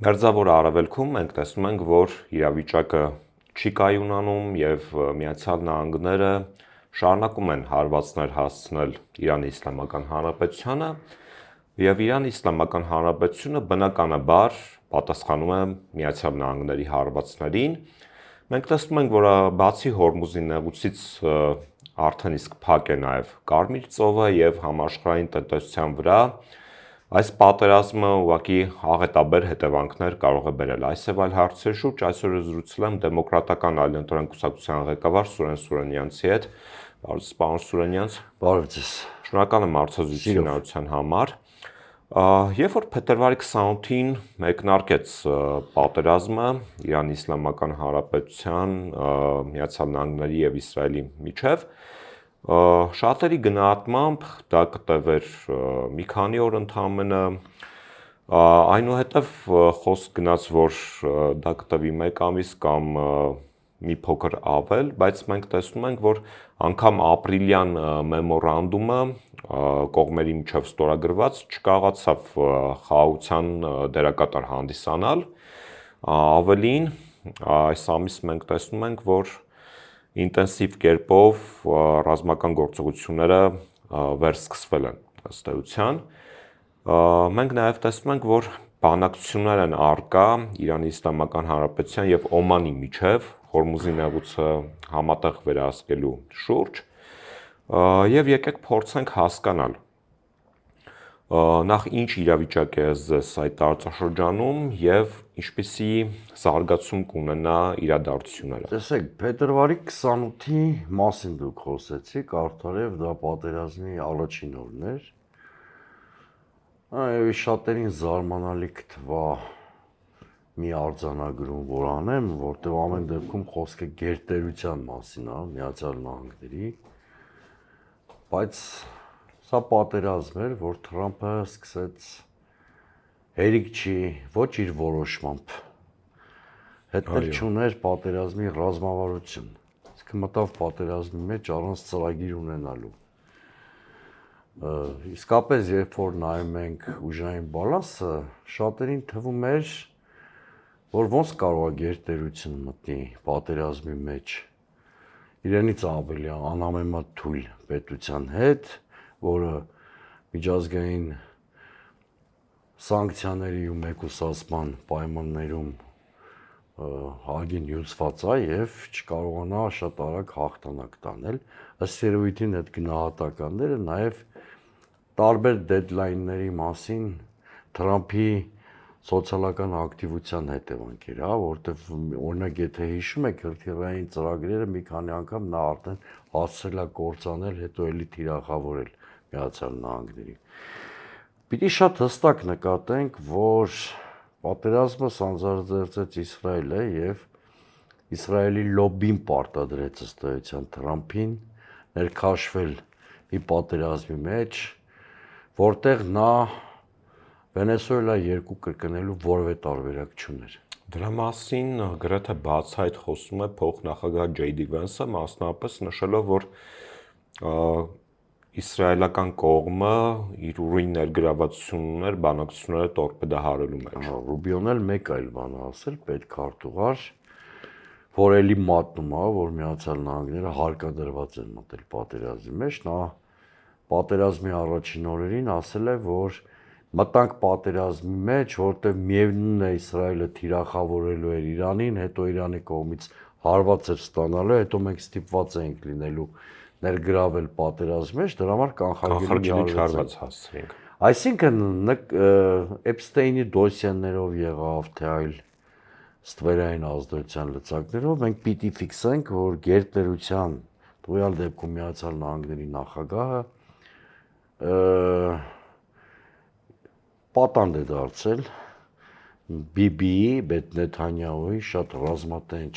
Մերձավոր Արևելքում մենք տեսնում ենք, որ իրավիճակը չի կայունանում եւ Միացյալ Նահանգները շարունակում են հարվածներ հասցնել Իրանի Իսլամական Հանրապետությանը եւ Իրանի Իսլամական Հանրապետությունը բնականաբար պատասխանում է Միացյալ Նահանգների հարվածներին։ Մենք տեսնում ենք, որ բացի Հորմուզի նեղուցից արդեն իսկ փակ է նաեւ Կարմիր ծովը եւ համաշխարհային տնտեսության վրա այս պատերազմը ուղղակի աղետաբեր հետևանքներ կարող է բերել այս եւ այլ հարցերի շուրջ այսօր զրուցել եմ դեմոկրատական այլընտրանք կուսակցության ղեկավար Սուրեն Սուրենյանցի հետ։ Պարոն Սուրենյանց, բարև ձեզ։ Շնորհակալ եմ հարցազրույցության համար։ Երբ որ փետրվարի 28-ին մեկնարկեց պատերազմը Իրանի Իսլամական Հանրապետության, Միացյալ Նահանգների եւ Իսրայելի միջև, շատերի գնահատմամբ դա կտևեր մի քանի օր ընդամենը, այնուհետև խոսք գնաց, որ դա կտևի 1 ամիս կամ մի փոքր ավել, բայց մենք տեսնում ենք, որ անգամ ապրիլյան մեմորանդումը կողմերի միջև ստորագրված չկարողացավ խաղաղության դերակատար հանդիսանալ, ավելին այս ամիս մենք տեսնում ենք, որ ինտենսիվ կերպով ռազմական գործողությունները վերսկսվել են ըստ էության։ Մենք նաև տեսնում ենք, որ բանակցություններ են առկա Իրանի Իսլամական Հանրապետության եւ Օմանի միջև Հորմուզի նեղուցը համատեղ վերահսկելու շուրջ, եւ եկեք փորձենք հասկանալ նախ ինչ իրավիճակ է ձեզ այդ տարածաշրջանում եւ ինչպիսի զարգացում կունենա իրադարձությունները։ Տեսեք, փետրվարի 28-ի մասին դուք խոսեցիք, արդարև դա պատերազմի առաջին օրն էր։ Այո, շատերին զարմանալի կթվա մի արձանագրում, որ անեմ, որտեղ ամեն դեպքում խոսքը գերտերության մասին է, Միացյալ Նահանգների, բայց սա պատերազմ էր, որ Թրամփը սկսեց հերիք չի ոչ իր որոշմամբ, հետներ չուներ պատերազմի ռազմավարություն, իսկ մտավ պատերազմի մեջ առանց ծրագիր ունենալու։ Իսկապես, երբ որ նայում ենք ուժային բալանսը, շատերին թվում էր, որ ոնց կարող է գերտերություն մտնի պատերազմի մեջ, իրենից ավելի անհամեմատ թույլ պետության հետ, որը միջազգային սանկցիաների ու մեկուսացման պայմաններում հագին հյուսված է եւ չկարողանա շատ արագ հաղթանակ տանել։ Ըստ երևույթին այդ գնահատականները նաեւ տարբեր դեդլայնների մասին Թրամփի սոցիալական ակտիվության հետևանքեր, որտեղ օրինակ եթե հիշում եք հրթիռային ծրագրերը մի քանի անգամ նա արդեն հասցրել է կործանել, հետո էլի թիրախավորել Միացյալ Նահանգների։ Պիտի շատ հստակ նկատենք, որ պատերազմը սանձազերծեց Իսրայելը եւ Իսրայելի լոբբին պարտադրեց ըստ էության Թրամփին ներքաշվել մի պատերազմի մեջ, որտեղ նա Վենեսուելա 2 կրկնելու որևէ տարբերակ չուներ։ Դրա մասին գրեթե բացահայտ խոսում է փոխնախագահ Ջեյ Վենսը, մասնավորապես նշելով, որ իսրայելական կողմը իր ուրույն ներգրավվածություն ուներ բանակցությունները տորպեդահարելու մեջ։ Ռուբիոն էլ մեկ այլ բան ասել, պետքարտուղար, որ էլի մատնում է, որ Միացյալ Նահանգները հարկադրված են մտել պատերազմի մեջ, նա պատերազմի առաջին օրերին ասել է, որ մտանք պատերազմի մեջ, որտեղ միևնույն է Իսրայելը թիրախավորելու էր Իրանին, հետո Իրանի կողմից հարված էր ստանալու, հետո մենք ստիպված էինք լինելու ներգրավել պատերազմի մեջ, դրա համար կանխարգելիչ հարված հասցրինք։ Այսինքն Էփստեյնի դոսիեներով եղավ, թե այլ ստվերային ազդեցության լծակներով մենք պիտի ֆիքսենք, որ գերտերության տվյալ դեպքում Միացյալ Նահանգների նախագահը պատանդ է դարձել BB-ի, Բետ Նեթանյահուի շատ ռազմատենչ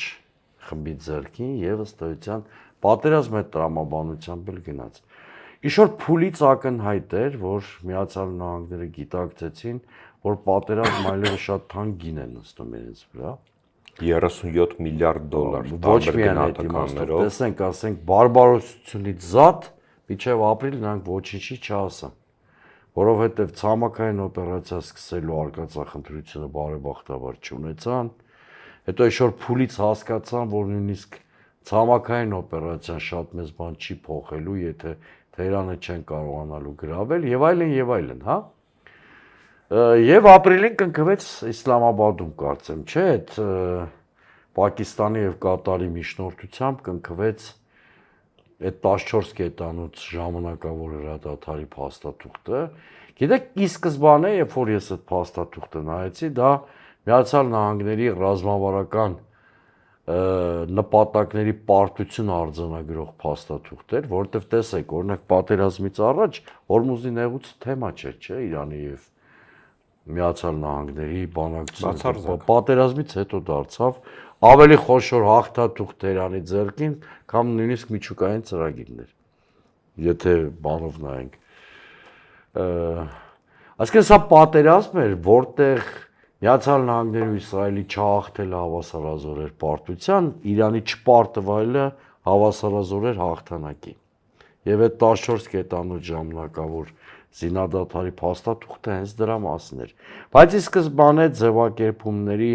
խմբի ձեռքին եւ ըստ էության պատերազմը տրամաբանությամբ էլ գնաց։ Ինչ-որ փուլից ակնհայտ էր, որ Միացյալ Նահանգները գիտակցեցին, որ պատերազմը այլևս շատ թանկ գին է նստում իրենց վրա։ 37 միլիարդ դոլար ոչ միայն այդ իմաստով, տեսենք, ասենք բարբարոսությունից զատ մինչև ապրիլ նրանք ոչինչի չասան։ որովհետև ցամաքային օպերացիա սկսելու արկածախնդրությունը բարեբախտաբար չունեցան, հետո այսօր փուլից հասկացան, որ նույնիսկ ցամաքային օպերացիան շատ մեծ բան չի փոխելու, եթե Թեհրանը չեն կարողանալու գրավել եւ այլն, հա։ Եվ ապրիլին կնքվեց Իսլամաբադում, կարծեմ, չէ՞, այդ Պակիստանի եւ Կատարի միջնորդությամբ կնքվեց այդ 14 կետանոց ժամանակավոր հրադադարի փաստաթուղթը։ Գիտեք, ի սկզբանե, երբ որ ես այդ փաստաթուղթը նայեցի, դա Միացյալ Նահանգների ռազմավարական նպատակների պարտություն արձանագրող փաստաթուղթ էր, որովհետև տեսեք, օրինակ պատերազմից առաջ Հորմուզի նեղուցը թեմա չէր, չէ՞, Իրանի եւ Միացյալ Նահանգների բանակցությունը պատերազմից հետո դարձավ ավելի խոշոր հաղթաթուղթ Թեհրանի ձեռքին, կամ նույնիսկ միջուկային ծրագիրներ, եթե բանով նայենք։ Այսինքն սա պատերազմ էր, որտեղ Միացյալ Նահանգների ու Իսրայելի չհաղթելը հավասարազոր էր պարտության, Իրանի չպարտվելը հավասարազոր էր հաղթանակի։ Եվ այդ 14 կետանոց ժամանակավոր զինադադարի փաստաթուղթը հենց դրա մասն էր։ Բայց ի սկզբանե ձևակերպումների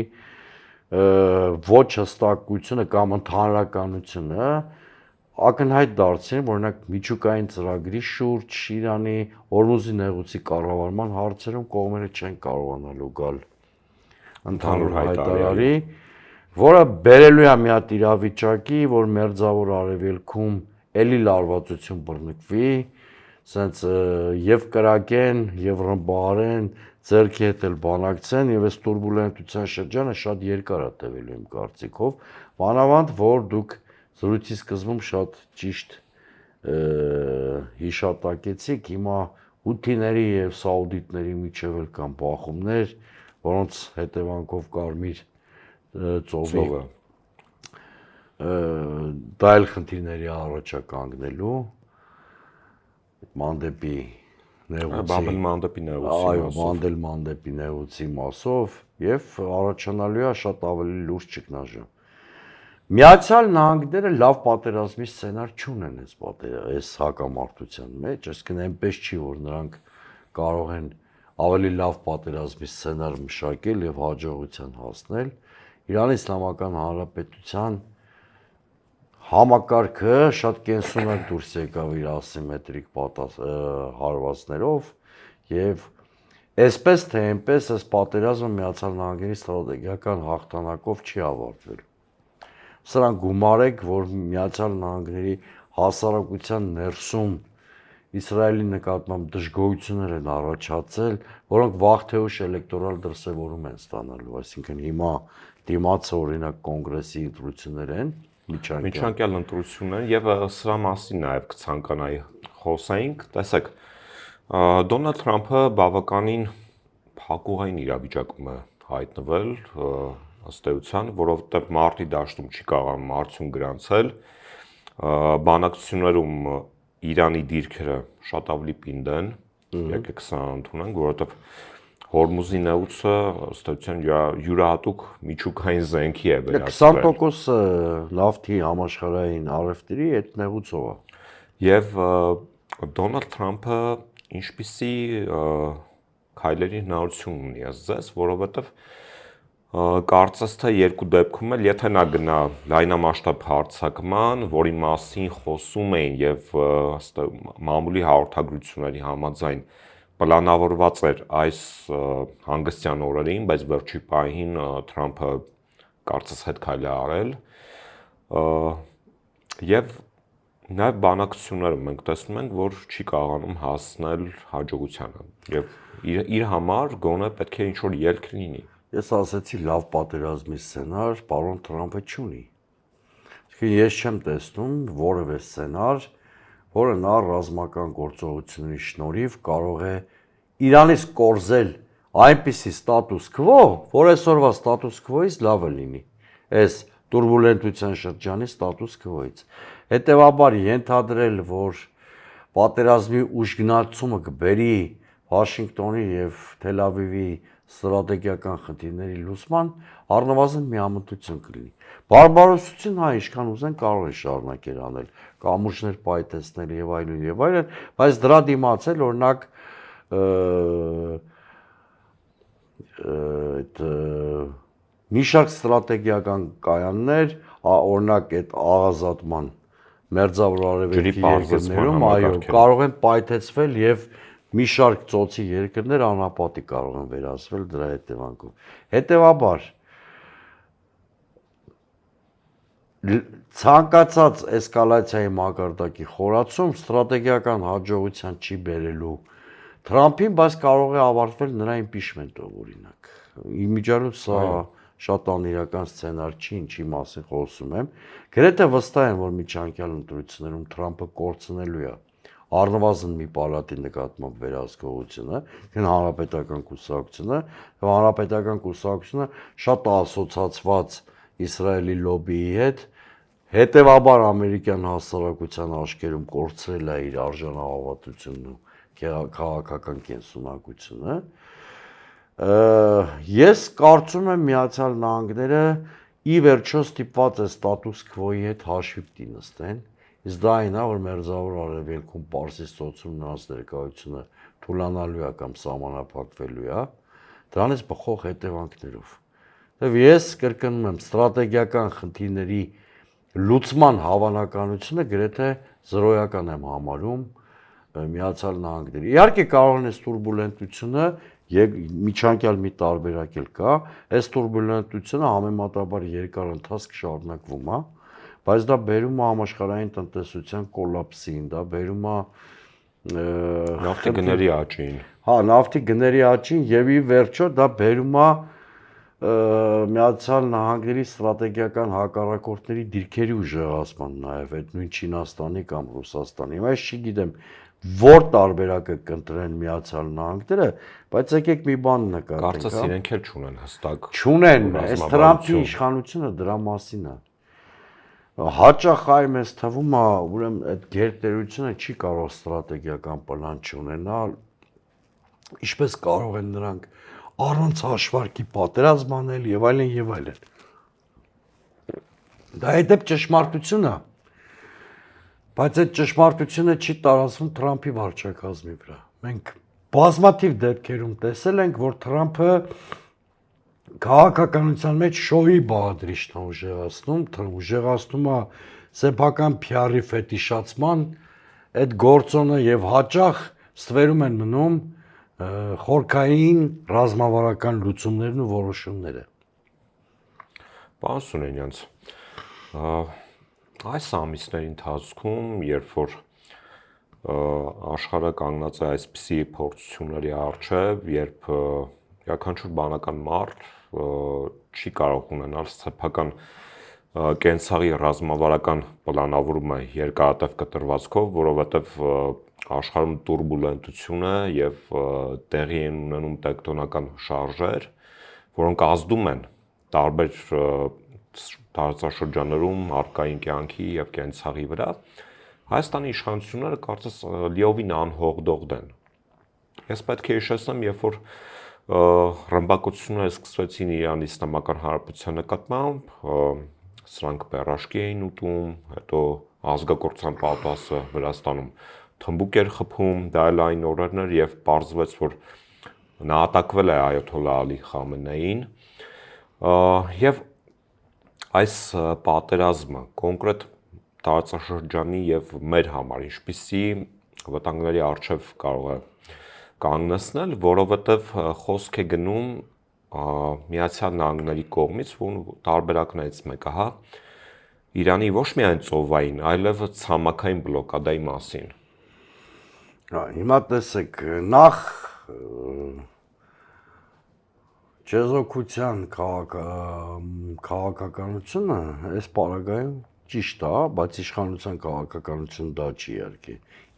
ոչ հստակությունը կամ ընդհանրականությունը ակնհայտ դարձին, օրինակ միջուկային ծրագրի շուրջ Իրանի Հորմուզի նեղուցի կառավարման հարցերում կողմերը չեն կարողանալու գալ ընդհանուր հայտարարի, որը բերելու է մի հատ իրավիճակի, որ Մերձավոր Արևելքում էլի լարվածություն բռնկվի, սենց եւ կրակեն, եւ ռմբահարեն, ձեռքի հետ էլ բանակցեն, եւ այս տուրբուլենտության շրջանը շատ երկար է տևելու իմ կարծիքով, մանավանդ որ դուք զրույցի սկզբում շատ ճիշտ հիշատակեցիք, հիմա հութիների եւ սաուդիտների միջև էլ կան բախումներ, որոնց հետևանքով Կարմիր ծովի դա էլ խնդիրների առաջա կանգնելու Մանդեպի Մանդեպի նեղուցի մասով եւ առաջանալու է շատ ավելի լուրջ ճգնաժամ։ Միացյալ Նահանգները լավ պատերազմի սցենար չունեն այս հակամարտության մեջ, այսինքն այնպես չի, որ նրանք կարող են ավելի լավ պատերազմի սցենար մշակել եւ հաջողության հասնել։ Իրանի Իսլամական Հանրապետության համակարգը շատ կենսունակ դուրս եկավ իր ասիմետրիկ հարվածներով եւ այսպես թե այնպես այս պատերազմը Միացյալ Նահանգների ստրատեգիական հաղթանակով չի ավարտվել։ Սրանք գումարեք, որ Միացյալ Նահանգների հասարակության ներսում Իսրայելի նկատմամբ դժգոհություններ են առաջացել, որոնք վաղ թե ուշ էլեկտորալ դրսևորում են ստանալու, այսինքն հիմա դիմացը օրինակ կոնգրեսի ընտրություններ են, միջանկյալ ընտրություններ եւ սրա մասին նաեւ կցանկանայի խոսենք, տեսեք, Դոնալդ Թրամփը բավականին փակուղային իրավիճակում է հայտնվել, ըստ էության, որովհետեւ մարտի դաշտում չի կարողանում արդյունք գրանցել, բանակցություններում Իրանի դիրքերը շատ ավելի պինդ են, եկեք սա ընդունենք, որովհետև Հորմուզի նեղուցը ըստ էության յուրահատուկ միջուկային զենքի է վերածվել։ 20% նավթի համաշխարհային առևտրի այդ նեղուցով է։ Եվ Դոնալդ Թրամփը ինչպիսի քայլերի հնարավորություն ունի ասես, որովհետև կարծես թե երկու դեպքում էլ եթե նա գնա լայնամասշտաբ հարձակման, որի մասին խոսում էին եւ մամուլի հաղորդագրությունների համաձայն պլանավորված էր այս հանգստյան օրերին, բայց վերջի պահին Թրամփը կարծես հետ քայլ է արել եւ նաեւ բանակցություններում մենք տեսնում ենք, որ չի կարողանում հասնել հաջողությանը եւ իր համար գոնե պետք է ինչ-որ ելք լինի։ Ես ասացի լավ պատերազմի սցենար պարոն Թրամփը չունի։ Իսկ ես չեմ տեսնում որևէ սցենար, որը նա ռազմական գործողությունների շնորհիվ կարող է Իրանից կորզել այնպիսի ստատուս քվո, որ այսօրվա ստատուս քվոից լավը լինի։ Այս տուրբուլենտության շրջանի ստատուս քվոից։ Հետևաբար ենթադրել, որ պատերազմի ուժգնացումը կբերի Վաշինգտոնի եւ Թել Ավիվի ստրատեգիական խնդիրների լուծման առնվազն միամտություն կլինի։ Բարբարոսություն հա ինչքան ուզեն կարող են շարունակել անել, կամուրջներ պայթեցնել եւ այլն, բայց դրա դիմաց էլ օրինակ այդ մի շարք ստրատեգիական կայաններ, օրինակ այդ աղազատման մերձավոր արևելքի երկրներում, այո, կարող են պայթեցվել եւ մի շարք ծոցի երկրներ անապատի կարող են վերածվել դրա հետևանքով։ Հետևաբար ցանկացած էսկալացիայի մակարդակի խորացում ստրատեգիական հաջողության չի բերելու Թրամփին, բայց կարող է ավարտվել նրա իմպիչմենտով օրինակ։ Իմիջիայլոց սա շատ անիրական սցենար չի, ինչի մասին խոսում եմ։ Գրեթե վստահ եմ, որ միջանկյալ ընտրություններում Թրամփը կորցնելու է առնվազն մի պալատի նկատմամբ վերահսկողությունը, հանրապետական կուսակցությունը, եւ հանրապետական կուսակցությունը շատ ասոցացված Իսրայելի լոբիի հետ, հետևաբար ամերիկյան հասարակության աչքերում կորցրել է իր արժանահավատությունն ու քաղաքական կենսունակությունը։ Ես կարծում եմ Միացյալ Նահանգները ի վերջո ստիպված է ստատուս քվոյի հետ հաշիվ նստեն, իսկ դա այն է, որ մերձավոր արևելքում Պարսից ծոցում նրանց ներկայությունը թուլանալու է կամ սահմանափակվելու է, դրանից բխող հետևանքներով։ Եվ ես կրկնում եմ, ստրատեգիական խնդիրների լուծման հավանականությունը գրեթե զրոյական եմ համարում Միացյալ Նահանգների։ Իհարկե կարող են այս տուրբուլենտությունը եւ միջանկյալ մի տարբերակ էլ կա, այս տուրբուլենտությունը համեմատաբար երկար ընթացք շարունակվում է, բայց դա բերում է համաշխարհային տնտեսության կոլապսին, դա բերում է նավթի գների աճին։ Հա, նավթի գների աճին եւ ի վերջո դա բերում է Միացյալ Նահանգների ստրատեգիական հակառակորդների դիրքերի ուժեղացման նաև այդ նույն Չինաստանի կամ Ռուսաստանի։ Հիմա ես չգիտեմ որ տարբերակը կընտրեն Միացյալ Նահանգները, բայց եկեք մի բան նկատենք։ Կարծես իրենք էլ չունեն հստակ։ Չունեն, այս Թրամփի իշխանությունը դրա մասին է։ Հաճախ այ մեզ թվում է, ուրեմն այդ գերտերությունը չի կարող ստրատեգիական պլան չունենալ։ Ինչպես կարող են նրանք առանց հաշվարկի պատերազմ անել եւ այլն եւ այլն։ Դա հետեւ ճշմարտություն է։ Բայց այդ ճշմարտությունը չի տարածվում Թրամփի վարչակազմի վրա։ Մենք բազմաթիվ դեպքերում տեսել ենք, որ Թրամփը քաղաքականության մեջ շոուի բաղադրիչն է ուժեղացնում է սեփական PR-ի ֆետիշացման այդ գործոնը եւ հաճախ ստվերում են մնում խորքային ռազմավարական լուծումներն ու որոշումները։ Պարոն Սունենյանց, այս ամիսների ընթացքում, երբ որ աշխարհը կանգնած է այսպիսի փորձությունների առջև, երբ յուրաքանչյուր բանական մարդ չի կարող ունենալ սեփական կենցաղի ռազմավարական պլանավորումը երկարատև կտրվածքով, որովհետև աշխարհում տուրբուլենտությունը եւ տեղի են ունենում տեկտոնական շարժեր, որոնք ազդում են տարբեր տարածաշրջաններում արկային կյանքի եւ կենցաղի վրա, Հայաստանի իշխանությունները կարծես լիովին անհողդողդ են։ Ես պետք է հիշեցնեմ, երբ որ ռմբակոծությունները սկսվեցին Իրանի Իսլամական Հանրապետության նկատմամբ, սրանք բեռաշկի էին ուտում, հետո ազգակործան պատասը Վրաստանում թմբուկ էր խփում, դա էլ այն օրերն էր, եւ պարզվեց, որ նահատակվել է Այաթոլլահ Ալի Խամենեին, եւ այս պատերազմը կոնկրետ տարածաշրջանի եւ մեր համար ինչպիսի վտանգների առջև կարող է կանգնեցնել, որովհետեւ խոսք է գնում Միացյալ Նահանգների կողմից, որ տարբերակներից մեկը, հա, Իրանի ոչ միայն ծովային, այլև ցամաքային բլոկադայի մասին։ Հիմա տեսեք, նախ Չեզոքության քաղաքականությունը այս պարագայում ճիշտ է, բայց իշխանության քաղաքականությունը դա չի իհարկե։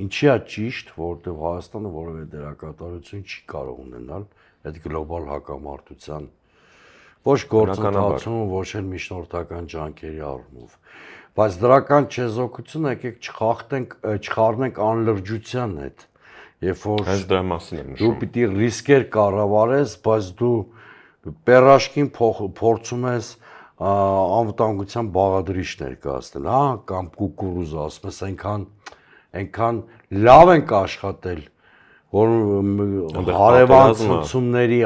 Ինչի է ճիշտ, որովհետև Հայաստանը որևէ դերակատարություն չի կարող ունենալ այդ գլոբալ հակամարտության ոչ գործընթացում, ոչ էլ միջնորդական ջանքերի առումով։ Բայց դրական չեզոքությունը եկեք չխառնենք անլրջության հետ, երբ որ հենց դրա մասին եմ նշում։ Դու պիտի ռիսկեր կառավարես, բայց դու պերաշկին փորձում ես անվտանգության բաղադրիչ ներկայացնել, հա, կամ կուկուրուզ ասում ես, այնքան լավ ենք աշխատել, որ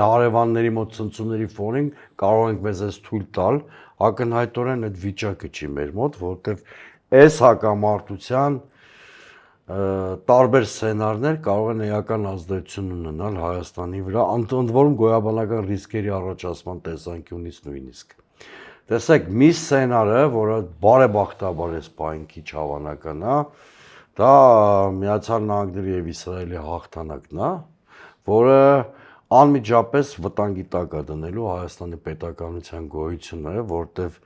հարևանների մոտ ցնցումների ֆոնին կարող ենք մեզ այս թույլ տալ, ակնհայտորեն այդ վիճակը չի մեր մոտ, որովհետև այս հակամարտության տարբեր սցենարներ կարող են էական ազդեցություն ունենալ Հայաստանի վրա, ընդ որում գոյաբանական ռիսկերի առաջացման տեսանկյունից նույնիսկ։ Տեսեք, մի սցենարը, որը բարեբախտաբար էս բան քիչ հավանական է, դա Միացյալ Նահանգների եւ Իսրայելի հաղթանակն է, որը անմիջապես վտանգի տակ է դնելու Հայաստանի պետականության գոյությունը, որտեվ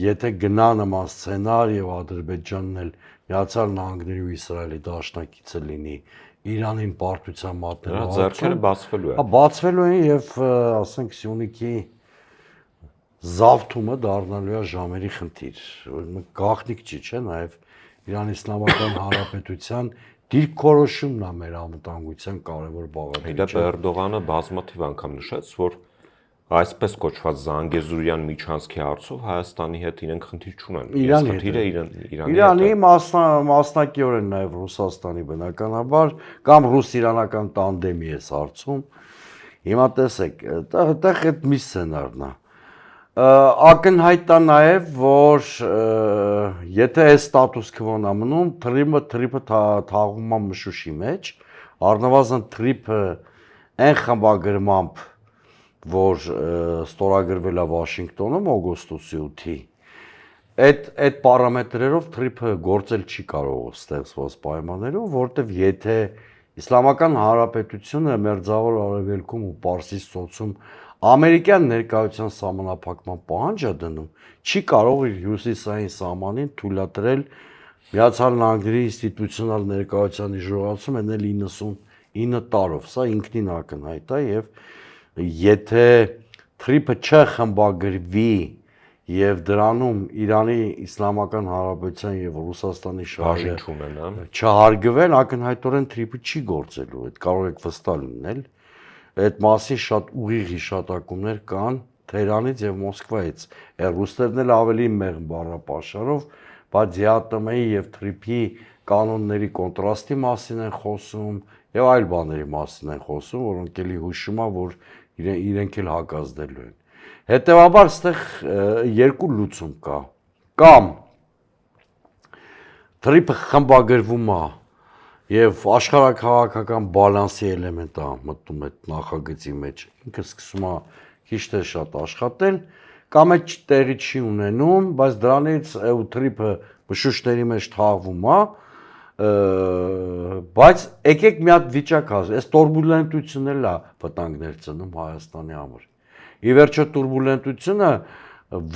եթե գնա նման սցենար եւ Ադրբեջանն էլ Միացյալ Նահանգների ու Իսրայելի դաշնակիցը լինի, Իրանին պարտության մատնելու ձեռքերը բացվելու են։ Բացվելու են եւ ասենք Սյունիքի զավթումը դառնալու է ժամերի խնդիր։ Գաղտնիք չի, չէ՞, նաեւ Իրանի Իսլամական Հանրապետության դիրքորոշումն է մեր անվտանգության կարևոր բաղադրիչը։ Իդեպ Էրդողանը բազմաթիվ անգամ նշեց, որ այսպես կոչված Զանգեզուրյան միջանցքի հարցով Հայաստանի հետ իրենք խնդիր չունեն։ Խնդիրը Իրանի մասնակիորեն նաև Ռուսաստանի բնականաբար կամ ռուս-իրանական տանդեմի է հարցում։ Հիմա տեսեք, այդտեղ այդ մի սցենարն է։ Ակնհայտ է նաև, որ եթե այս ստատուս քվոն է մնում, թրիպը թաղում է մշուշի մեջ, առնվազն թրիպը այն խմբագրմամբ որ ստորագրվել է Վաշինգտոնում օգոստոսի 8-ի, այդ պարամետրերով թրիպը գործել չի կարող ստեղծված պայմաններում, որտեվ եթե Իսլամական Հանրապետությունը Մերձավոր Արևելքում ու Պարսից ծոցում ամերիկյան ներկայության սահմանափակման պահանջ է դնում, չի կարող իր հյուսիսային սահմանին թույլատրել Միացյալ Նահանգների ինստիտուցիոնալ ներկայության իժորացում ենել 99 տարով, սա ինքնին ակնհայտ է եւ եթե թրիպը չխմբագրվի եւ դրանում Իրանի Իսլամական Հանրապետության եւ Ռուսաստանի շահերը չհարգվեն, ակնհայտորեն թրիպը չի գործելու, այդ կարող եք վստահ լինել։ Այդ մասին շատ ուղիղ հիշատակումներ կան Թեհրանից եւ Մոսկվայից։ Ռուսներն էլ ավելի մեղմ բառապաշարով, բայց ԵԱՏՄ-ի եւ թրիպի կանոնների կոնտրաստի մասին են խոսում եւ այլ բաների մասին են խոսում, որոնք էլի հուշում է, որ իրենք էլ հակազդելու են։ Հետևաբար այստեղ երկու լուծում կա։ Կամ թրիպը խմբագրվում է եւ աշխարհակաղակական բալանսի էլեմենտ է մտնում այդ նախագծի մեջ։ Ինքը սկսում է քիչ թե շատ աշխատել, կամ այդ տեղի չի ունենում, բայց դրանից ու թրիպը մշուշների մեջ թաղվում է, բայց եկեք մի հատ վիճակ ասեմ, այս տուրբուլենտությունն էլ է վտանգներ ծնում Հայաստանի համար։ Ի վերջո տուրբուլենտությունը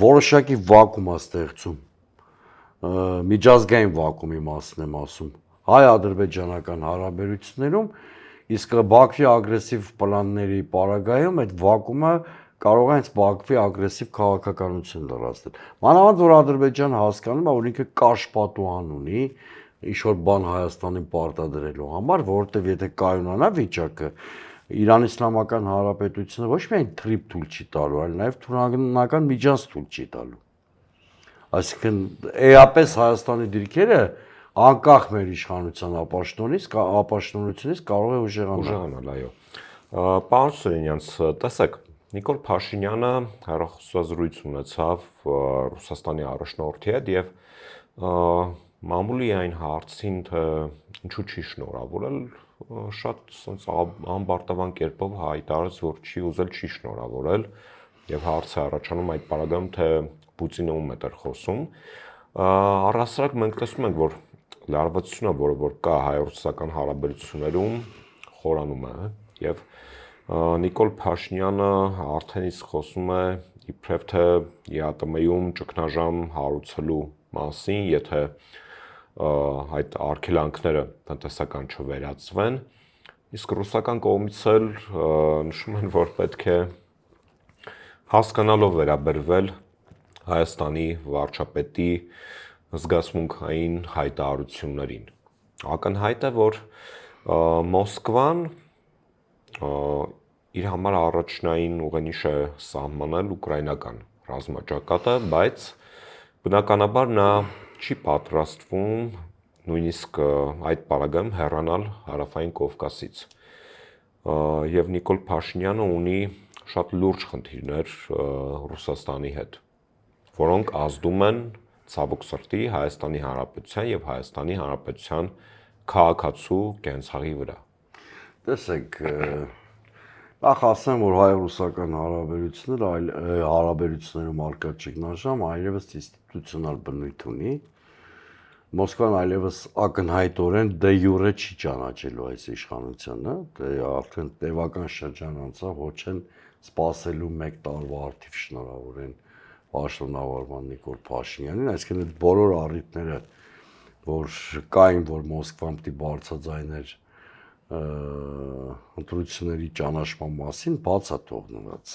որոշակի վակուում է ստեղծում, միջազգային վակուումի մասին եմ ասում, հայ-ադրբեջանական հարաբերություններում, իսկ Բաքվի ագրեսիվ պլանների պարագայում այդ վակուումը կարող է հենց Բաքվի ագրեսիվ քաղաքականություն լրացնել։ Մանավանդ որ Ադրբեջանը հասկանում է, որ ինքը կարճ պատուհան ունի ինչ-որ բան Հայաստանին պարտադրելու համար, որովհետև եթե կայունանա վիճակը, Իրան Իսլամական Հանրապետությունը ոչ միայն թրիպ թույլ չի տալու, այլ նաև թուրքական միջանց թույլ չի տալու։ Այսինքն էապես Հայաստանի դիրքերը անկախ մեր իշխանության ապաշտոնությունից կարող է ուժեղանալ, այո։ Պարոն Սուրենյանց, տեսեք, Նիկոլ Փաշինյանը հեռախոսազրույց ունեցավ Ռուսաստանի առաջնորդի հետ եւ մամուլի այն հարցին, թե ինչու չի շնորհավորել, շատ sense ամբարտավան կերպով հայտարարեց, որ չի ուզել չի շնորհավորել եւ հարցը առաջանում այդ պարագայում, թե Պուտինը ում է դեռ խոսում։ Առհասարակ մենք տեսնում ենք, որ լարվածությունը, որ կա հայ-ռուսական հարաբերություններում, խորանում է եւ Նիկոլ Փաշինյանը արդեն իսկ խոսում է իբրև թե ԵԱՏՄ-ում ճգնաժամ հարուցելու մասին, եթե այդ արգելանքները տնտեսական չվերացվեն, իսկ ռուսական կողմից էլ նշում են, որ պետք է հասկանալով վերաբերվել Հայաստանի վարչապետի զգացմունքային հայտարարություններին։ Ակնհայտ է, որ Մոսկվան իր համար առաջնային ուղենիշ է սահմանել ուկրաինական ռազմաճակատը, բայց բնականաբար նա չի պատրաստվում նույնիսկ այդ պարագայում հեռանալ Հարավային Կովկասից։ եւ Նիկոլ Փաշինյանը ունի շատ լուրջ խնդիրներ Ռուսաստանի հետ, որոնք ազդում են ցավոք սրտի Հայաստանի Հանրապետության եւ Հայաստանի Հանրապետության քաղաքացու կենցաղի վրա։ Տեսեք, նախ ասեմ, որ հայ-ռուսական հարաբերություններում արկա ճգնաժամ այլևս ինստիտուցիոնալ բնույթ ունի։ Մոսկվան այլևս ակնհայտորեն դե յուրե չի ճանաչելու այս իշխանությունը, դե արդեն տևական շրջան անցավ, ոչ են սпасելու 1 տարվա արդիվ շնորհավորեն պաշտոնավարման Նիկոլ Փաշինյանին, այսինքն այդ բոլոր առիթները, որ կային, որ Մոսկվան պիտի բարձրաձայներ ընտրությունների ճանաչման մասին, բաց է թողնված։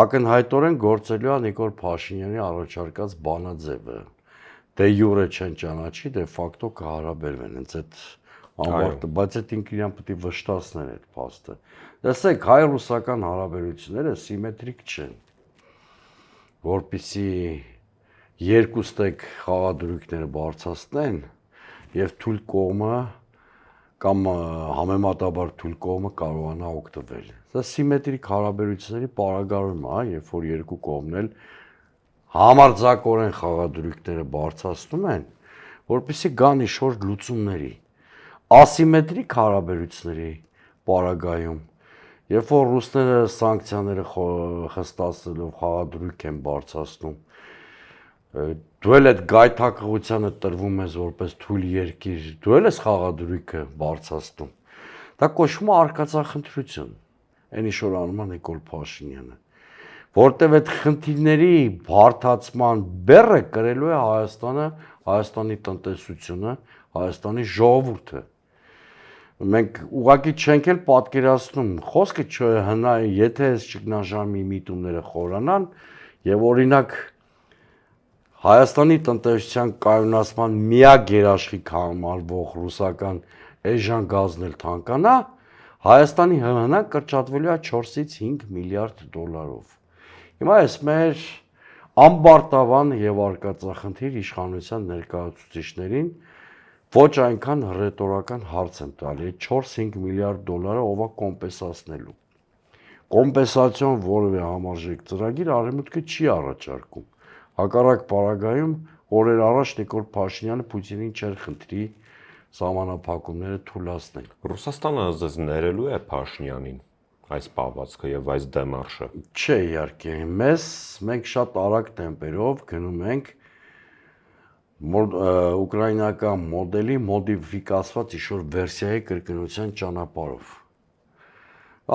Ակնհայտորեն գործելու է Նիկոլ Փաշինյանի առաջարկած բանաձևը։ Դե յուրե չեն ճանաչի, դե ֆակտո կհարաբերվեն, հենց այդ ամբարտը, բայց այդ ինքն իրան պետք է վշտացներ այդ փաստը։ Տեսեք, հայ-ռուսական հարաբերությունները սիմետրիկ չեն, որպեսզի երկու ստեկ խաղադրույքները բարձրացնեն եւ թույլ կողմը կամ համեմատաբար թույլ կողմը կարողանա օգտվել։ Դա սիմետրիկ հարաբերությունների պարագայում է, երբ որ երկու կողմն էլ համարձակորեն խաղադրույքները բարձրացնում են, որպեսզի գան ինչ-որ լուծումների։ Ասիմետրիկ հարաբերությունների պարագայում, երբ որ ռուսները սանկցիաները խստացնելով խաղադրույք են բարձրացնում, դու էլ այդ գայթակղությանը տրվում ես որպես թույլ երկիր, դու էլ ես խաղադրույքը բարձրացնում։ Դա կոչվում է արկածախնդրություն, այն ինչ որ անում է Նիկոլ Փաշինյանը, որտեղ այդ խնդիրների բարդացման բեռը կրելու է Հայաստանը, Հայաստանի տնտեսությունը, Հայաստանի ժողովուրդը։ Մենք ուղղակի չենք էլ պատկերացնում, խոսքը չհնա, եթե այս ճգնաժամի միտումները խորանան եւ օրինակ Հայաստանի տնտեսության կայունացման միակ երաշխիք համարվող ռուսական էժան գազն էլ թանկանա, Հայաստանի ՀՀ-ն կրճատվելու է 4-ից 5 միլիարդ դոլարով։ Հիմա այս մեր ամբարտավան եւ արկածախնդիր իշխանության ներկայացուցիչներին ոչ այնքան ռետորական հարց եմ տալի, 4-5 միլիարդ դոլարը ով է կոմպենսացնելու։ Կոմպենսացիոն որևէ համարժեք ծրագիր Արևմուտքը չի առաջարկում։ Հակառակ պարագայում օրեր առաջ Նիկոլ Փաշինյանը Պուտինին չէր խնդրի սահմանափակումները թույլատնել։ Ռուսաստանը ձեզ ներելու է Փաշինյանին այս պահվածքը եւ այս դեմարշը։ Չէ, իհարկե, մենք շատ արագ տեմպերով գնում ենք ուկրաինական մոդելի մոդիֆիկացված ինչ-որ վերսիայի կրկնության ճանապարհով։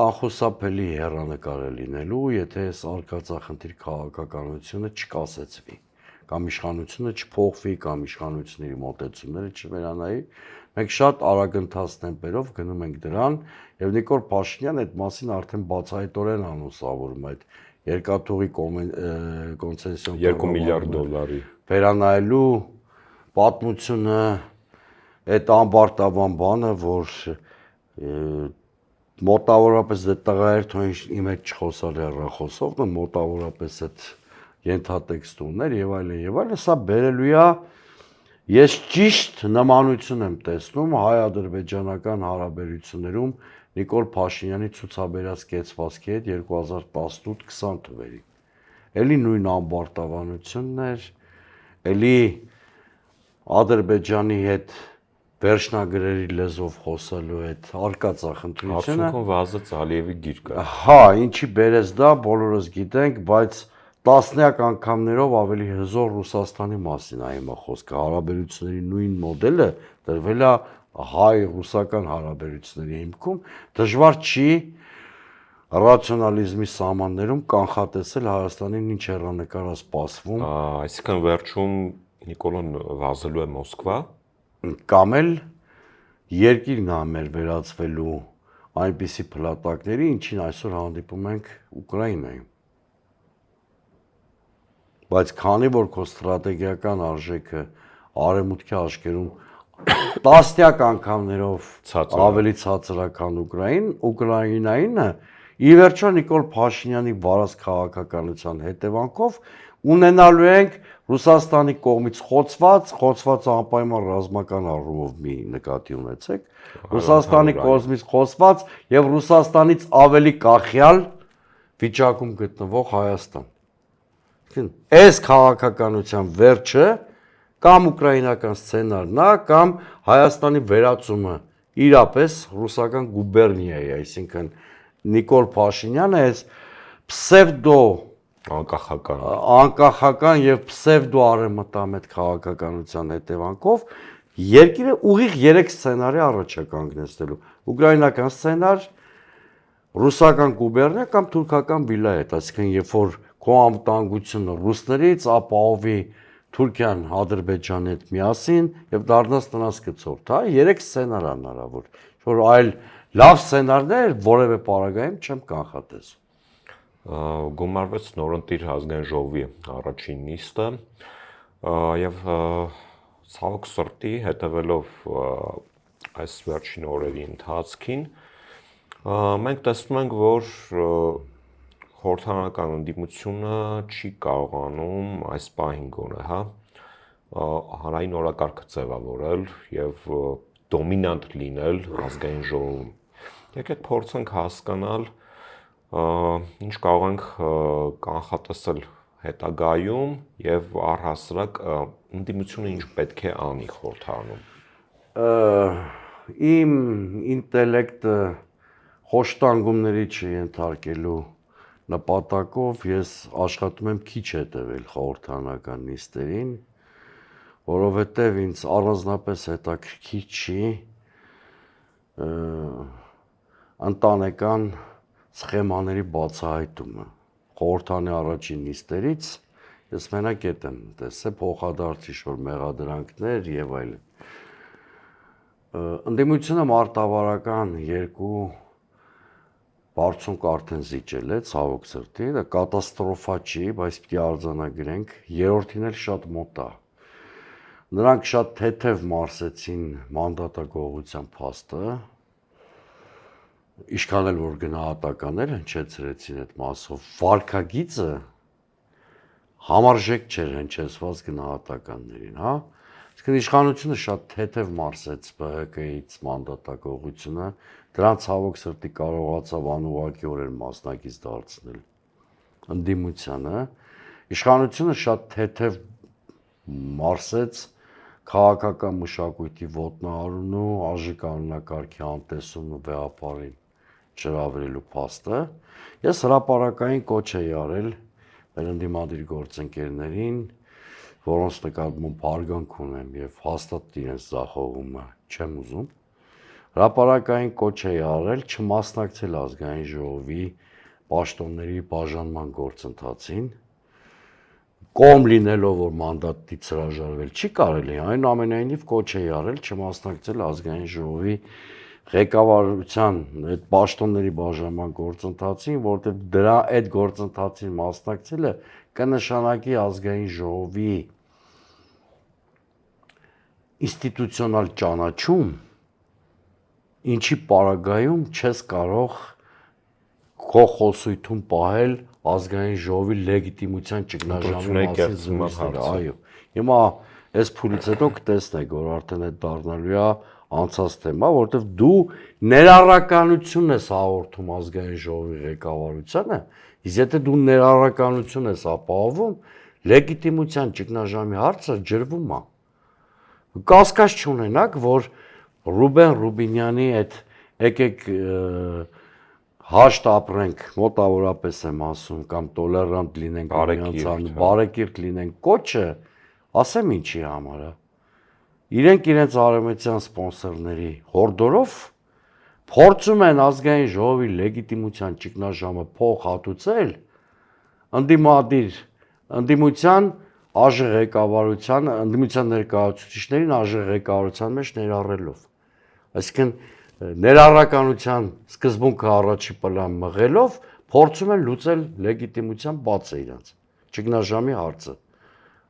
Անխուսափելի հեռանկար է լինելու, եթե այս արկածախնդիր քաղաքականությունը չկասեցվի, կամ իշխանությունը չփոխվի, կամ իշխանությունների մոտեցումները չվերանայի, մենք շատ արագընթաց տեմպերով գնում ենք դրան, եւ Նիկոլ Փաշինյանը այդ մասին արդեն բացահայտորեն անուսավորում այդ երկաթուղի կոնցեսիոն 2 միլիարդ դոլարի վերանայելու պատմությունը, այդ ամբարտավան բանը, որ մոտավորապես դա տղաեր թող իմ հետ չխոսալ հեռախոսով, մոտավորապես այդ ենթատեքստումներ եւ այլն, սա բերելու է, ես ճիշտ նմանություն եմ տեսնում հայ-ադրբեջանական հարաբերություններում Նիկոլ Փաշինյանի ցուցաբերած կեցվածքի հետ 2018-20 թվերի։ Էլի նույն ամբարտավանությունն էր, էլի Ադրբեջանի հետ վերջնագրերի լեզվով խոսելու այդ արկածախնդրությունը։ Արդյունքում վազեց Ալիևի գիրկը։ Հա, ինչի բերեց դա, բոլորս գիտենք, բայց տասնյակ անգամներով ավելի հզոր Ռուսաստանի մասին է հիմա խոսքը։ Հարաբերությունների նույն մոդելը դրվել է հայ-ռուսական հարաբերությունների հիմքում, դժվար չի ռացիոնալիզմի սահմաններում կանխատեսել Հայաստանին ինչ հեռանկար է սպասվում։ Այսինքն վերջում Նիկոլան վազելու է Մոսկվա, կամ էլ երկիրն է մեր վերածվելու այնպիսի փլատակների, ինչին այսօր հանդիպում ենք Ուկրաինայում։ Բայց քանի որ քո ստրատեգիական արժեքը արևմուտքի աչքերում տասնյակ անգամներով ավելի ցածր է, քան Ուկրաինայինը, ի վերջո Նիկոլ Փաշինյանի վարած քաղաքականության հետևանքով ունենալու ենք Ռուսաստանի կողմից խոցված անպայման ռազմական առումով մի նկատի ունեցեք, Ռուսաստանի կողմից խոցված եւ Ռուսաստանից ավելի կախյալ վիճակում գտնվող Հայաստան։ Այս քաղաքականության վերջը կամ ուկրաինական սցենարն է, կամ Հայաստանի վերածումը իրապես ռուսական գուբերնիայի, այսինքն Նիկոլ Փաշինյանը այս պսևդո անկախական եւ պսևդո արևմտամետ քաղաքականության հետևանքով երկիրը ուղիղ 3 սցենարի առաջ է կանգնեցնելու. ուկրաինական սցենար, ռուսական գուբերնիա կամ թուրքական վիլայետ, այսինքն երբ որ քո անվտանգությունը ռուսներից ապահովի Թուրքիան Ադրբեջանի հետ միասին եւ դառնաց տնած գծորդ, հա, 3 սցենար հնարավոր, որ այլ լավ սցենարներ որևէ պարագայում չեմ կանխատեսում։ Գումարվեց նորընտիր ազգային ժողովի առաջին նիստը եւ ցավոք սրտի հետևելով այս վերջին օրերի ընթացքին մենք տեսնում ենք, որ խորհրդարանական ընդդիմությունը չի կարողանում այս պահին գոնե, հա, հանրային օրակարգը ձևավորել եւ դոմինանտ լինել ազգային ժողովում։ Եկեք փորձենք հասկանալ ինչ կարող ենք կանխատեսել հետագայում եւ առհասարակ ընդդիմությունը ինչ պետք է անի խորհրդարանում։ Իմ ինտելեկտը խոշտանգումների չենթարկելու նպատակով ես աշխատում եմ քիչ հետևել խորհրդարանական նիստերին, որովհետև ինձ առանձնապես հետաքրքիր չի ընտանեկան սխեմաների բացահայտումը։ Խորհրդարանի առաջին նիստերից ես մենակ էդ եմ տեսել փոխադարձ ինչ-որ մեղադրանքներ եւ այլն։ Ընդդիմությունը մարտավարական երկու բարձունք արդեն զիջել է, ցավոք սրտի, դա կատաստրոֆա չի, բայց պիտի արձանագրենք, երրորդին էլ շատ մոտ է։ Նրանք շատ թեթև մարսեցին մանդատագողության փաստը, ինչքան էլ որ գնահատականներ հնչեցրեցին այդ մասով, վարքագիծը համարժեք չէր հնչեցված գնահատականներին, հա։ Իսկ իշխանությունը շատ թեթև մարսեց ԲՀԿ-ից մանդատագողությունը, դրան ցավոք սրտի կարողացավ անուղղակիորեն մասնակից դարձնել ընդդիմությանը, իշխանությունը շատ թեթև մարսեց քաղաքական մշակույթի ոտնահարումն ու արժի կանոնակարգի անտեսումն ու վեհապարին չհրավիրելու փաստը։ Ես հրապարակային կոչ էի արել մեր ընդդիմադիր գործընկերներին, որոնց նկատմամբ հարգանք ունեմ եւ հաստատ իրենց ձախողումը չեմ ուզում, հրապարակային կոչ էի արել չմասնակցել ազգային ժողովի պաշտոնների բաժանման գործընթացին, կողմ լինելով որ մանդատից հրաժարվել չի կարելի, այնուամենայնիվ կոչ էի արել չմասնակցել ազգային ժողովի ղեկավարության այդ պաշտոնների բաժանման գործընթացին, որտեղ դրա այդ գործընթացին մասնակցելը կնշանակի ազգային ժողովի ինստիտուցիոնալ ճանաչում, ինչի պարագայում չես կարող քո խոսույթում պահել ազգային ժողովի լեգիտիմության ճգնաժամի մասին։ Այո։ Հիմա այս փուլից հետո կտեսնեք, որ արդեն այդ դառնալու է անցած թեմա, որովհետև դու ներառականություն ես հաղորդում ազգային ժողովի ղեկավարությանը, իսկ եթե դու ներառականություն ես ապահովում, լեգիտիմության ճգնաժամի հարցը ջրվում է։ Կասկած չունենաք, որ Ռուբեն Ռուբինյանի այդ եկեք հաշտ ապրենք, մոտավորապես եմ ասում, կամ տոլերանտ լինենք, բարեկիրթ լինենք կոչը, ասեմ ինչի համար է։ Իրենք իրենց արևմտյան սպոնսորների հորդորով փորձում են ազգային ժողովի լեգիտիմության ճգնաժամը փոխհատուցել ընդդիմության ԱԺ ղեկավարության, ընդդիմության ներկայացուցիչներին ԱԺ ղեկավարության մեջ ներառելով։ Այսինքն ներառականության սկզբունքը առաջի պլան մղելով փորձում են լուծել լեգիտիմության բացը իրենց ճգնաժամի հարցը։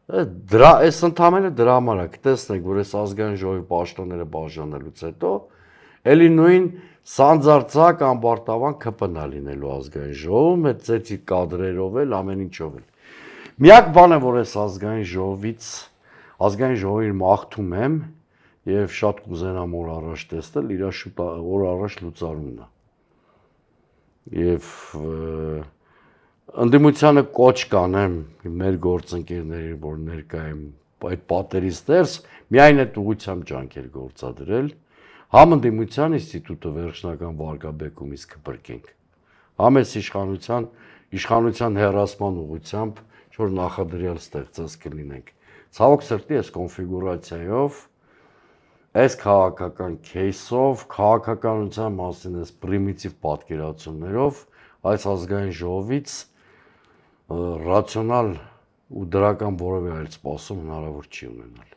Այս ընդամենը դրա համար է, կտեսնեք, որ այս ազգային ժողովի պաշտոնները բաժանելուց հետո էլի նույն սանձարցակ ամբարտավան ԿՊՆ-ա լինելու ազգային ժողովում, այդ ծեցի կադրերով էլ, ամեն ինչով էլ։ Միակ բանը, որ ես ազգային ժողովին մաղթում եմ եւ շատ կուզենամ օր առաջ տեսնել, իր շուտ օր առաջ լուծարումն է։ Եվ ընդդիմությանը կոչ կանեմ մեր գործընկերներին, որ ներկա եմ այդ պատերից դերս, միայն այդ ուղղությամբ ջանքեր գործադրել, համ ընդդիմության ինստիտուտը վերջնական վարկաբեկումից կփրկենք, համ էս իշխանության հեռացման ուղղությամբ, որ նախադրյալ ստեղծած կլինենք։ Ցավոք սրտի այս կոնֆիգուրացիայով, այս քաղաքական кейսով, քաղաքականության մասին այս պրիմիտիվ պատկերացումներով այս ազգային ժողովից ռացիոնալ ու դրական որևէ այլ սպասում հնարավոր չի ունենալ։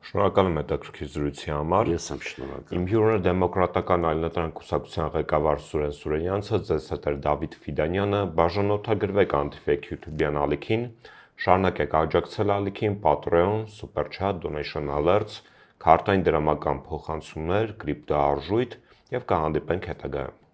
Շնորհակալ եմ հետաքրքիր զրույցի համար։ Ես եմ շնորհակալ։ Իմ հյուրը դեմոկրատական այլընտրանք կուսակցության ղեկավար Սուրեն Սուրենյանցը, ձեզ հետ էր Դավիթ Ֆիդանյանը, բաժանորդագրվեք Antifake YouTube-յան ալիքին, շարունակեք աջակցել ալիքին Patreon, Super Chat, Donation Alerts, քարտային դրամական փոխանցումներ, կրիպտո արժույթ եւ կհանդիպենք հետագայում։